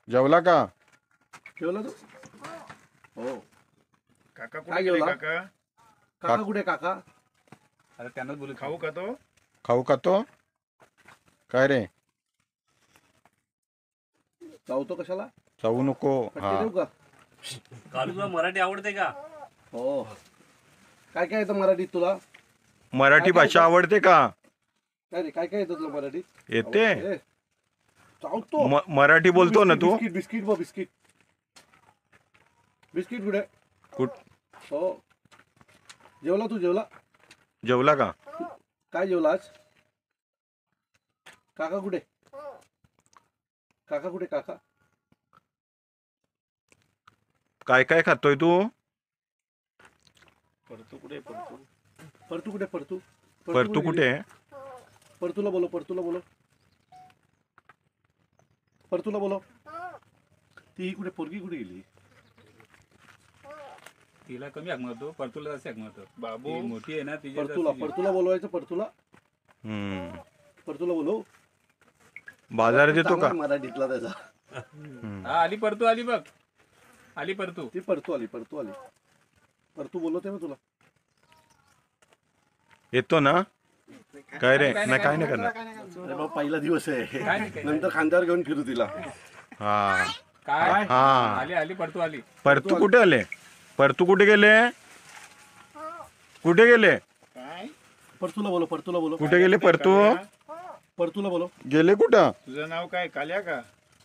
जेवला का? जेवला तू? हो. काका काय कुठे गेले जेवला? काका? काका कुठे काका? अरे त्यांनाच बोलू खाऊ का तो? खाऊ का तो? काय रे? चावतो कशाला? चावू नको. फटके हा देऊ का? कालू तुला मराठी आवडते का? हो. काय काय येतं मराठीत तुला? मराठी भाषा आवडते का? काय रे काय काय येतं तुला मराठीत? येते. ए, चावतो. मराठी बोलतो ना तू? बिस्किट बिस्किट बघ बिस्किट. बिस्किट कुठे? कुठ हो. जेवला तू जेवला? जेवला का? काय जेवला आज? काका कुठे? काका कुठे काका? काय काय खातोय तू? परतू कुठे परतू? परतू कुठे परतू? परतू कुठे? परतूला बोलो परतूला बोलो. परतूला बोलो. ती ही कुठे पोरगी कुठे गेली? तिला कमी हाक मारतो, परतूला जास्त हाक मारतो. बाबू ती मोठी आहे ना तिची परतूला परतूला बोलवायचं परतूला. परतूला बोलव. बाजारात येतो का? चांगला मराठीतला त्याचा. हा आली परतू आली बघ. आली परतू. ती परतू आली परतू आली. परतू बोलवते मग तुला. येतो ना? काय रे? नाही काय नाही करणार. अरे बाबा पहिला दिवस आहे. काय नाही काय. नंतर खांद्यावर घेऊन फिरू तिला. हा काय हा आली आली परतू आली. परतू कुठे आले? परतू कुठे गेले? कुठे गेले? काय? परतूला बोलो परतूला बोलो. कुठे गेले परतू? परतूला बोलो. गेले कुठं? तुझं नाव काय? काल्या का?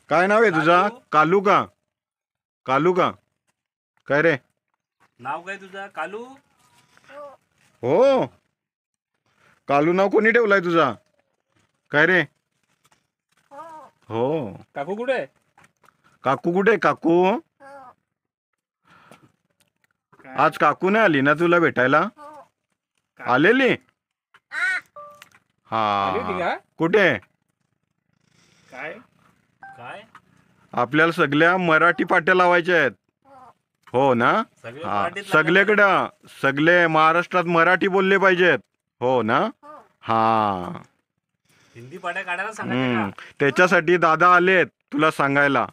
काय नाव आहे तुझा? कालू का? कालू का? काय रे? नाव काय तुझं? कालू? हो. कालू नाव कोणी ठेवलाय तुझा? काय रे? हो. काकू कुठे? काकू कुठे? काकू आज काकू नाही आली ना तुला भेटायला? आलेली? आली होती हा का? कुठे? काय? काय? आपल्याला सगळ्या मराठी पाट्या लावायच्या आहेत. हो ना? सगळे हा मराठीत लागले सगळीकडं सगळे महाराष्ट्रात मराठी बोलले पाहिजेत. हो ना? हा हिंदी पाड्या काढायला सांगायचं का? त्याच्यासाठी दादा आलेत तुला सांगायला.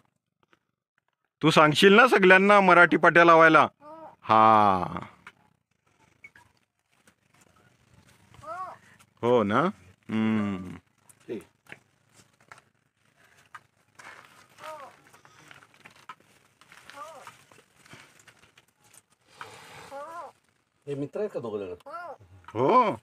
तू सांगशील ना सगळ्यांना मराठी पाट्या लावायला? हा हो ना? ठीक. हे मित्र आहेत का दोघं जण? हो